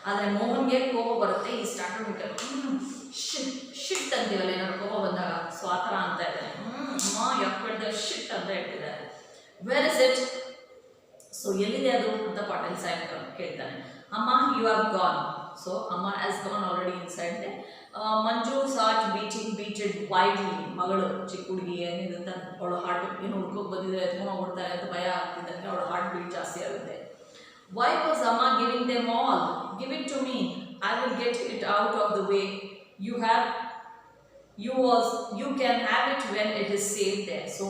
ಆದರೆ ಮೋಹನ್ಗೆ ಕೋಪ ಬರುತ್ತೆ. ಈ ಸ್ಟಾರ್ಟೆಡ್ ಶಿಟ್ ಅಂತೀವಲ್ಲ ಏನಾದ್ರು ಕೋಪ ಬಂದಾಗ, ಸೊ ಆ ಥರ ಅಂತ ಇದ್ದಾನೆ. ಯಾಕೆ ಶಿಟ್ ಅಂತ ಹೇಳ್ತಿದ್ದಾರೆ. Where is it? ಸೊ ಎಲ್ಲಿದೆ ಅದು ಅಂತ ಪಾಟೀಲ್ ಸಾಹೇಬ್ ಕೇಳ್ತಾನೆ. ಅಮ್ಮ, ಯು ಆರ್ ಗಾನ್. ಸೊ ಅಮ್ಮ ಆಸ್ ಗಾನ್ ಆಲ್ರೆಡಿ ಇನ್ಸೈಡ್ ದೆ. ಮಂಜು ಸಾಟ್ ಬೀಟೆಡ್ ವೈಡ್ಲಿ. ಮಗಳು ಚಿಕ್ಕ ಹುಡುಗಿ ಏನಿದೆ, ಅವಳು ಹಾರ್ಟ್ ಏನು ಹುಡ್ಕೋಕೆ ಬಂದಿದ್ರೆ ಎತ್ಕೊಂಡು ಹೋಗ್ಬಿಡ್ತಾರೆ ಅಂತ ಭಯ ಆಗ್ತಿದ್ದಂಗೆ ಅವಳ ಹಾರ್ಟ್ ಬೀಟ್ ಜಾಸ್ತಿ ಆಗುತ್ತೆ. Why was Amma giving them all? Give it to me. I will get it out of the way. You can have it when it is safe there. So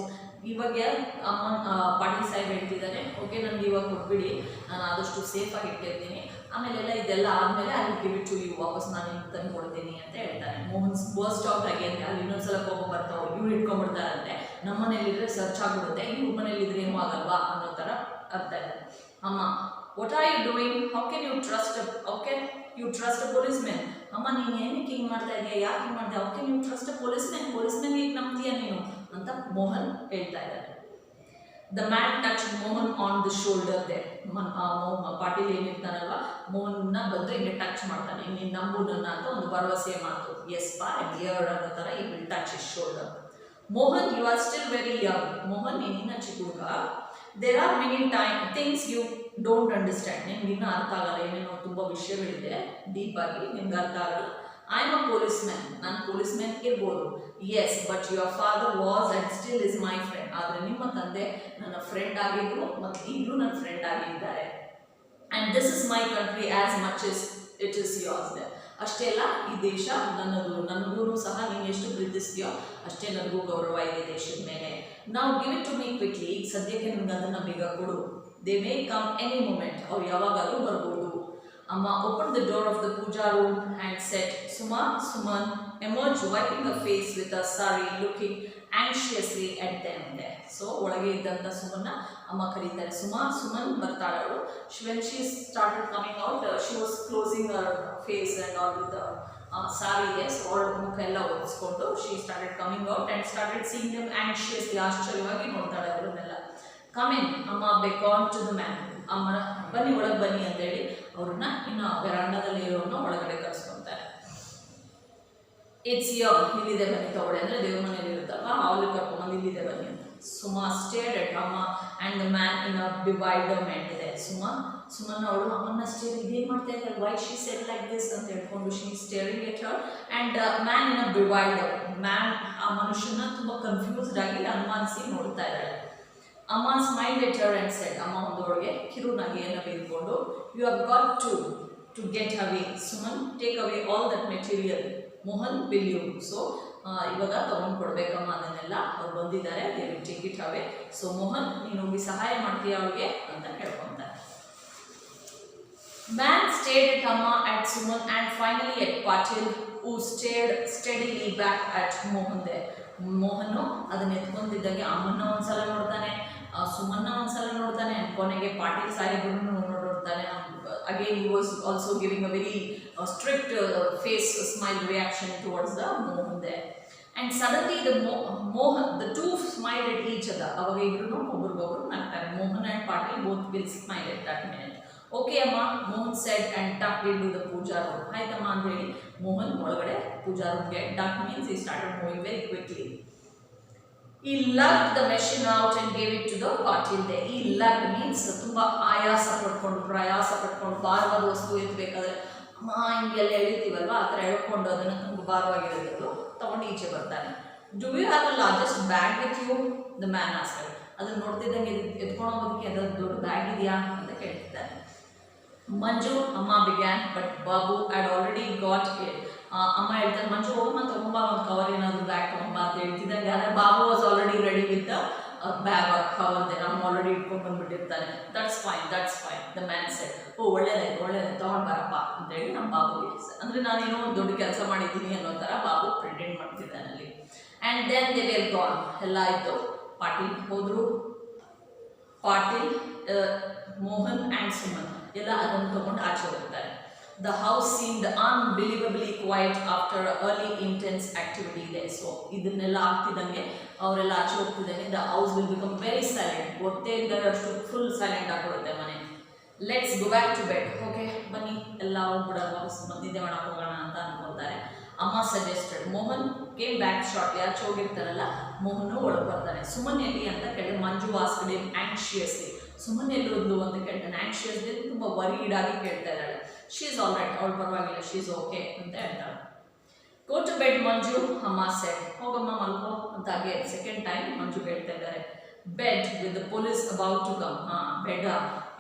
ಇವಾಗ ಅಮ್ಮ ಪಾಟೀಲ್ ಸಾಹೇಬ್ ಹೇಳ್ತಿದ್ದಾನೆ, ಓಕೆ ನನಗೆ ಇವಾಗ ಕೊಟ್ಬಿಡಿ, ನಾನು ಆದಷ್ಟು ಸೇಫಾಗಿ ಇಟ್ಟಿರ್ತೀನಿ, ಆಮೇಲೆಲ್ಲ ಇದೆಲ್ಲ ಆದಮೇಲೆ I will give it to you, ವಾಪಸ್ ನಾನು ನಿಮ್ಗೆ ತಂದು ಕೊಡ್ತೀನಿ ಅಂತ ಹೇಳ್ತಾನೆ. ಮೋಹನ್ ಬರ್ಸ್ಟ್ ಔಟ್ ಆಗಿ ಅಂತ ಅಲ್ಲಿ ಇನ್ನೊಂದ್ಸಲ ಕೋಪ ಬರ್ತಾವೆ, ಇವ್ರು ಇಟ್ಕೊಂಡ್ಬಿಡ್ತಾರಂತೆ, ನಮ್ಮ ಮನೇಲಿದ್ರೆ ಸರ್ಚ್ ಆಗ್ಬಿಡುತ್ತೆ, ಇವ್ರ ಮನೇಲಿದ್ರೆ ಏನೂ ಆಗಲ್ವಾ ಅನ್ನೋ ಥರ ಅರ್ಥ ಇದೆ. ಅಮ್ಮ, what are you doing? How can you trust a policeman? ಅಮ್ಮ ನೀನು ಏನಕ್ಕೆ ಹಿಂಗೆ ಮಾಡ್ತಾ ಇದೆಯಾ, ಯಾಕೆ ಹಿಂಗೆ ಮಾಡಿದೆ? how can you trust a policeman? ಈಗ ನಂಬ್ತೀಯ ನೀನು ಅಂತ ಮೋಹನ್ ಹೇಳ್ತಾ ಇದ್ದಾರೆ. The man touched Mohan on the shoulder there. Patil ಏನಿರ್ತಾನಲ್ವ, ಮೋಹನ್ನ ಬಂದು ಹಿಂಗೆ ಟಚ್ ಮಾಡ್ತಾನೆ, ನೀನು ನಂಬು ನನ್ನ ಅಂತ ಒಂದು ಭರವಸೆ ಮಾತು. ಎಸ್ ಪಾ ಹಿಯರ್ ಅನ್ನೋ ಥರ he will touch his shoulder. Mohan, you are still very young. Mohan, ನೀನಿನ್ನ ಚಿಕ್ಕ ಹುಡುಗ. There are many things you don't understand. ನಿಮ್ಗೆ ಇನ್ನೂ ಅರ್ಥ ಆಗಲ್ಲ, ಏನೇನೋ ತುಂಬ ವಿಷಯಗಳಿದೆ ಡೀಪಾಗಿ ನಿಮ್ಗೆ ಅರ್ಥ ಆಗಲ್ಲ. I am a policeman. ನಾನು ಪೊಲೀಸ್ಮ್ಯಾನ್ ಇರ್ಬೋದು. Yes, but your father was and still is my friend. ಆದರೆ ನಿಮ್ಮ ತಂದೆ ನನ್ನ ಫ್ರೆಂಡ್ ಆಗಿದ್ರು ಮತ್ತು ಈಗಲೂ ನನ್ನ ಫ್ರೆಂಡ್ ಆಗಿದ್ದಾರೆ. And this is my country as much is it is yours ದೆ. ಅಷ್ಟೇ ಅಲ್ಲ, ಈ ದೇಶ ನನ್ನದು, ನನಗೂ ಸಹ ನೀನು ಎಷ್ಟು ಪ್ರೀತಿಸ್ತೀಯೋ ಅಷ್ಟೇ ನನಗೂ ಗೌರವ ಇದೆ ದೇಶದ ಮೇಲೆ. ನಾವು give it to me quickly. ಈಗ ಸದ್ಯಕ್ಕೆ ನನಗೆ ಅದನ್ನು ಬೇಗ ಕೊಡು. They may come any moment. ಅವ್ರು ಯಾವಾಗಾದರೂ ಬರ್ಬೋದು. Amma opened the door of the puja room and said, Suman emerged, wiping her face with her sari, looking anxiously at them there. So ಒಳಗೆ ಇದ್ದಂತ ಸುಮನ್ನ ಅಮ್ಮ ಕರೀತಾರೆ. Suman ಬರ್ತಾಳಳು. When she started coming out, she was closing her face and all with the sari there. So ಅವಳ ಮುಖ ಎಲ್ಲ ಒರೆಸ್ಕೊಂಡು she started coming out and started seeing them anxiously. ಆಶ್ಚರ್ಯವಾಗಿ ನೋಡ್ತಾಳೆ ಅವರನ್ನೆಲ್ಲ. Come in, ಅಮ್ಮ beckoned to the man. ಅಮ್ಮನ ಬನ್ನಿ ಒಳಗೆ ಬನ್ನಿ ಅಂತೇಳಿ ಅವ್ರನ್ನ ಇನ್ನು ವೆರಾಂಡದಲ್ಲಿ ಇರೋರನ್ನ ಒಳಗಡೆ ಕರೆಸ್ಕೊತಾರೆ. ಇಟ್ಸ್ ಯೋರ್, ಇಲ್ಲಿದೆ ಬನ್ನಿ ತಗೊಳ್ಳಿ ಅಂದರೆ ದೇವ್ರ ಮನೇಲಿ ಇರುತ್ತಲ್ವ ಅವ್ರಿಗೆ ಕರ್ಕೊಂಬಂದು ಇಲ್ಲಿದೆ ಬನ್ನಿ ಅಂತ. Suma stared at Amma and the man in a bewilderment ಇದೆ. ಸುಮನ್ ಅವಳು ಅಮ್ಮನ್ನ ಸ್ಟೇರ್ ಇದೇನು ಮಾಡ್ತಾ ಇದ್ದಾರೆ, why she said like this ಅಂತ ಹೇಳ್ಕೊಂಡು she staring at her and man in a bewilder. Man ಆ ಮನುಷ್ಯನ ತುಂಬ ಕನ್ಫ್ಯೂಸ್ಡ್ ಆಗಿ ಅನುಮಾನಿಸಿ ನೋಡ್ತಾ ಇದ್ದಾಳೆ. Amma smiled at her and said, Amma ಒಂದೊಳಗೆ ಕಿರುನಗೆಯನ್ನು ಬೀಳ್ಕೊಂಡು, you have got to get away Suman, take away all that material, Mohan will you. So ಇವಾಗ ತೊಗೊಂಡು ಕೊಡ್ಬೇಕಮ್ಮ ಅದನ್ನೆಲ್ಲ, ಅವ್ರು ಬಂದಿದ್ದಾರೆ, they will take it away. So Mohan ನೀನು ಹೋಗಿ ಸಹಾಯ ಮಾಡ್ತೀಯ ಅವ್ರಿಗೆ ಅಂತ ಕೇಳ್ಕೊತಾರೆ. Man stared at Amma, at Suman and finally at Patil, who stared steadily back at Mohan there. Mohan ಅದನ್ನ ಎತ್ಕೊಂತಿದ್ದಂಗೆ ಅಮ್ಮನ್ನ ಒಂದ್ಸಲ ನೋಡ್ತಾನೆ, ಸುಮನ್ನ ಒಂದ್ಸಲ ನೋಡ್ತಾನೆ, ಕೊನೆಗೆ ಪಾಟೀಲ್ ಸಾಹೇಬ್ರನ್ನು ನೋಡ್ತಾನೆ. Again he was also giving a very strict face smile reaction towards the Mohan there. And suddenly the two smiled at each other. ಅವಾಗ ಇಬ್ರು ಒಬ್ರಿಗೊಬ್ರು ನಗ್ತಾರೆ. Mohan and Patil both will smile at that minute. Okay Amma, Mohan said and tuck into the puja room. ಆಯ್ತಮ್ಮ ಅಂತ ಹೇಳಿ ಮೋಹನ್ ಒಳಗಡೆ ಪೂಜಾ ರೂಮ್ಗೆ duck means he started moving very quickly. He lugged the machine out and gave it to the Patil ದೇ. He lugged means ತುಂಬ ಪ್ರಯಾಸ ಪಟ್ಕೊಂಡು ಭಾರವಾದ ವಸ್ತು ಎತ್ತಬೇಕಾದ್ರೆ ಅಮ್ಮ ಹಿಂಗೆಲ್ಲ ಎಳಿತೀವಲ್ವ ಆ ಥರ ಎಳ್ಕೊಂಡು ಅದನ್ನು ತುಂಬ ಭಾರವಾಗಿರುತ್ತೆ, ಅದು ತಗೊಂಡು ಈಚೆ ಬರ್ತಾನೆ. Do you have a largest bag with you, the man asked. ಅದನ್ನು ನೋಡ್ತಿದ್ದಂಗೆ ಎತ್ಕೊಂಡು ಹೋಗೋದಕ್ಕೆ ಅದರ ದೊಡ್ಡ ಬ್ಯಾಗ್ ಇದೆಯಾ ಅಂತ ಕೇಳ್ತಿದ್ದಾನೆ. ಮಂಜು ಅಮ್ಮ began but Babu had already got it. ಅಮ್ಮ ಹೇಳ್ತಾರೆ ಮಂಜು ಹೋಗಮ್ಮ ತಗೊಂಬ ಒಂದು ಕವರ್ ಏನಾದರೂ ಬ್ಯಾಗ್ ತಗೊಂಬ ಅಂತ ಹೇಳ್ತಿದ್ದಂಗೆ, ಆದರೆ Babu was already ready with bag or cover ದೇ, ನಮ್ಮ ಆಲ್ರೆಡಿ ಇಟ್ಕೊಂಡು ಬಂದ್ಬಿಟ್ಟಿರ್ತಾನೆ. That's fine the man said. ಓ ಒಳ್ಳೇದಾಯ್ತು ತಗೊಂಡು ಬರಪ್ಪ ಅಂತೇಳಿ ನಮ್ಮ ಬಾಬುಗೆ, ಅಂದರೆ ನಾನೇನೋ ದೊಡ್ಡ ಕೆಲಸ ಮಾಡಿದ್ದೀನಿ ಅನ್ನೋ ಥರ ಬಾಬು ಪ್ರಿಟೆಂಡ್ ಮಾಡ್ತಿದ್ದಾನೆ ಅಲ್ಲಿ. And then they were gone. ಎಲ್ಲ ಆಯಿತು, ಪಾಟೀಲ್ ಹೋದರು. ಪಾಟೀಲ್, ಮೋಹನ್ ಆ್ಯಂಡ್ ಸುಮನ್ ಎಲ್ಲ ಅದನ್ನು ತಗೊಂಡು ಆಚೆ ಹೋಗ್ತಾರೆ. The house seemed unbelievably quite after early intense activity ಇದೆ. ಸೊ ಇದನ್ನೆಲ್ಲ ಆಗ್ತಿದ್ದಂಗೆ ಅವರೆಲ್ಲ ಆಚೆ ಹೋಗ್ತಿದ್ದಂಗೆ the house will become very silent. ಗೊತ್ತೇ ಇದ್ದಷ್ಟು ಫುಲ್ ಸೈಲೆಂಟ್ ಆಗಿಬಿಡುತ್ತೆ ಮನೆ. Let's go back to bed. Okay ಬನ್ನಿ ಎಲ್ಲ ಹೋಗ್ಬಿಡೋಣ, ನಿದ್ದೆ ಮಾಡಕ್ಕೆ ಹೋಗೋಣ ಅಂತ ಅನ್ಕೊಳ್ತಾರೆ. ಅಮ್ಮ suggested. Mohan came back shortly. ಆಚೆ ಹೋಗಿರ್ತಾರಲ್ಲ ಮೋಹನ್ ಒಳಗೆ ಬರ್ತಾನೆ. ಸುಮನ್ ಎಲ್ಲಿ ಅಂತ ಕೇಳಿ Manju asked him anxiously. Suman ಎಲ್ಲಿರೋದು ಅಂತ ಕೇಳ್ತಾನೆ. ಆಂಕ್ಷಿಯಸ್ಲಿ ತುಂಬ ವರೀಡ್ ಆಗಿ ಕೇಳ್ತಾ ಇದ್ದಾಳೆ. ಶಿ ಈಸ್ ಆಲ್ ರೈಟ್, ಅವಳು ಪರವಾಗಿಲ್ಲ, ಶಿ ಈಸ್ ಓಕೆ ಅಂತ ಹೇಳ್ತಾಳೆ. ಗೋ ಟು ಬೆಡ್ ಮಂಜು, ಅಮ್ಮ ಸೆಡ್. ಹೋಗಮ್ಮ ಮಲ್ಕೋ ಅಂತ ಹಾಗೆ ಸೆಕೆಂಡ್ ಟೈಮ್ ಮಂಜು ಹೇಳ್ತಾ ಇದ್ದಾರೆ. Bed with the police about to come. Bed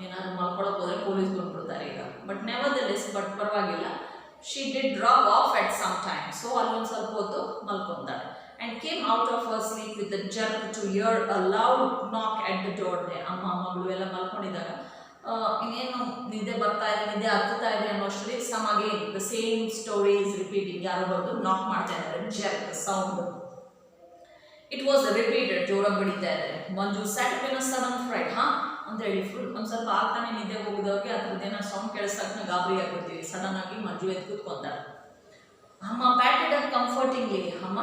ಏನಾದ್ರು ಮಲ್ಕೊಳಕ್ಕೆ ಹೋದರೆ ಪೊಲೀಸ್ ಬಂದ್ಬಿಡ್ತಾರೆ ಈಗ. But nevertheless, but ಪರವಾಗಿಲ್ಲ. She did drop off at some time. So ಅಲ್ಲೊಂದು ಸ್ವಲ್ಪ ಹೊತ್ತು ಮಲ್ಕೊಂತಾಳೆ. And came out of her sleep with a jerk to hear a loud knock at the door there. ಅಮ್ಮ ಮಗಳು ಎಲ್ಲ ಮಲ್ಕೊಂಡಿದ್ದಾಗ ಇನ್ನೇನು ನಿದ್ದೆ ಬರ್ತಾ ಇದೆ, ನಿದ್ದೆ ಹತ್ತುತ್ತಾ ಇದೆ ಅನ್ನೋಷ್ಟರಲ್ಲಿ some again the same story is repeating. ಯಾರೋ ಬಂದು ನಾಕ್ ಮಾಡ್ತಾ ಇದ್ದಾರೆ, jerk sound. It was repeated, ಜೋರಾಗಿ ಬಡಿತಾ ಇದ್ದಾರೆ. Manju sat up in a sudden fright. ಅಂತ ಹೇಳಿ ಫುಲ್ ಒಂದು ಸ್ವಲ್ಪ ಆಗ್ತಾನೆ ನಿದ್ದೆ ಹೋಗಿದವ್ರಿಗೆ ಆ ಥರದ್ದೇನೋ ಸೌಂಡ್ ಕೇಳಿಸ್ದಾಗ ಗಾಬರಿ ಆಗ್ಬಿಡ್ತೀವಿ. ಸಡನ್ ಆಗಿ ಮಂಜು ಎದ್ದು ಕೂತ್ಕೊಂತಾಳೆ. ಅಮ್ಮ ಪ್ಯಾಟೆಡ್ ಅಪ್ ಕಂಫರ್ಟಿಂಗ್ಲಿ. ಅಮ್ಮ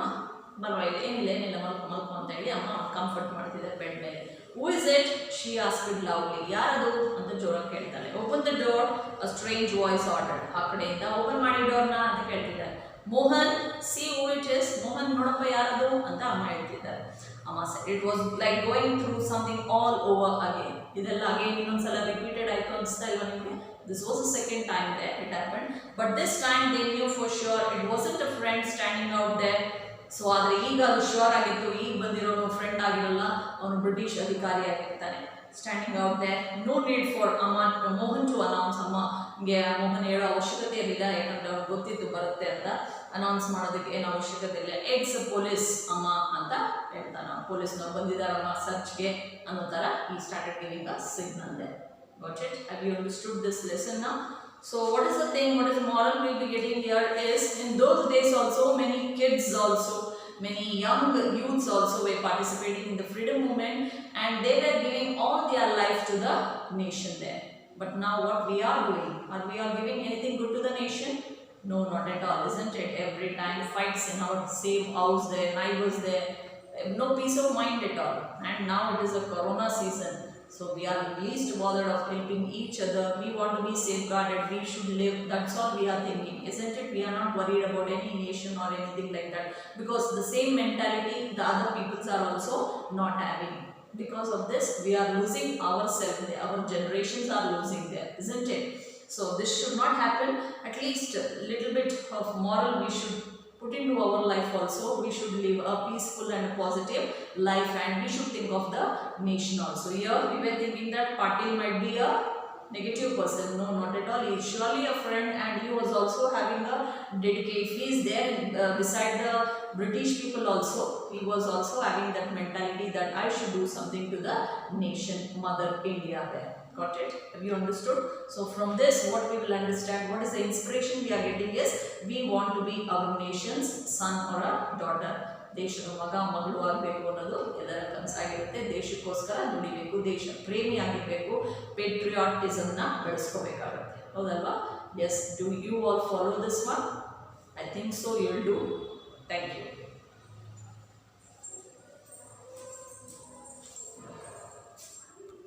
ಪರವಾಗಿಲ್ಲ, ಏನಿಲ್ಲ ಮಲ್ಕೊ ಅಂತ ಹೇಳಿ ಅಮ್ಮ ಕಂಫರ್ಟ್ ಮಾಡ್ತಿದ್ದಾರೆ ಬೆಡ್ ಮೇಲೆ. Who is it, she asked loudly. ಯಾರದು ಅಂತ ಜೋರಾಗಿ ಕೇಳ್ತಾಳೆ. Open the door, a strange voice order. ಆ ಕಡೆಯಿಂದ ಓಪನ್ ಮಾಡಿ ಡೋರ್ನ ಅಂತ ಕೇಳ್ತಿದ್ದಾರೆ. Mohan, C who it is. Mohan ನೋಡಪ್ಪ ಯಾರದು ಅಂತ ಅಮ್ಮ ಹೇಳ್ತಿದ್ದಾರೆ. ಅಮ್ಮ said it was like going through something all over again. ಇದೆಲ್ಲ ಅಗೇನ್ ಇನ್ನೊಂದ್ಸಲ ರಿಪೀಟೆಡ್ ಆಯಿತು ಅನಿಸ್ತಾ ಇಲ್ವಾ ನಿಮಗೆ? This was the second time that it happened, but this time they knew for sure it wasn't a friend standing out there. So ಆದರೆ ಈಗ ಅದು sure ಆಗಿತ್ತು, ಈಗ ಬಂದಿರೋನು ಫ್ರೆಂಡ್ ಆಗಿರಲ್ಲ, ಅವನು ಬ್ರಿಟಿಷ್ ಅಧಿಕಾರಿ ಆಗಿರ್ತಾನೆ. Standing out there. No need for Mohan to announce. ಅಮ್ಮಗೆ ಮೋಹನ್ ಹೇಳೋ ಅವಶ್ಯಕತೆ ಇರಲಿಲ್ಲ, ಯಾಕಂದರೆ ಅವ್ರಿಗೆ ಗೊತ್ತಿತ್ತು ಬರುತ್ತೆ ಅಂತ. ಅನೌನ್ಸ್ ಮಾಡೋದಕ್ಕೆ ಏನು ಅವಶ್ಯಕತೆ ಇಲ್ಲ. ಇಟ್ಸ್ ಪೊಲೀಸ್ ಅಮ್ಮ ಅಂತ ಹೇಳ್ತಾನೆ. ಪೊಲೀಸ್ನವ್ರು ಬಂದಿದ್ದಾರಮ್ಮ ಸರ್ಚ್ಗೆ ಅನ್ನೋ ಥರ ಈ started giving a signal they. Got it? Have you understood this lesson now? So what is the thing, what is the moral we'll be getting here is, in those days also many kids also, many young youths also were participating in the freedom movement, and they were giving all their life to the nation there. But now what we are doing, are we are giving anything good to the nation? No, not at all, isn't it? Every time fights in our same house there, neighbors there, no peace of mind at all. And now it is a corona season. So we are least bothered of helping each other. We want to be safeguarded, we should live, that's all we are thinking, isn't it? We are not worried about any nation or anything like that, because the same mentality the other peoples are also not having. Because of this we are losing ourselves, our generations are losing there, isn't it? So this should not happen. At least a little bit of moral we should put into our life also. We should live a peaceful and a positive life, and we should think of the nation also. Here we were thinking that Patil might be a negative person. No, not at all. He is surely a friend, and he was also having a dedication. He is there beside the British people also. He was also having that mentality that I should do something to the nation, Mother India there. Got it? Have you understood? So from this what we will understand, what is the inspiration we are getting is, we want to be our nation's son or a daughter. ದೇಶದ ಮಗ ಮಗಳು ಆಗಬೇಕು ಅನ್ನೋದು ಎಲ್ಲರ ಕನಸಾಗಿರುತ್ತೆ. ದೇಶಕ್ಕೋಸ್ಕರ ದುಡಿಬೇಕು, ದೇಶ ಪ್ರೇಮಿ ಆಗಿರಬೇಕು, ಪೇಟ್ರಿಯಾಟಿಸಮ್ನ ಬೆಳೆಸ್ಕೋಬೇಕಾಗುತ್ತೆ. ಹೌದಲ್ವಾ? Yes, do you all follow this one? I think so you will do. Thank you.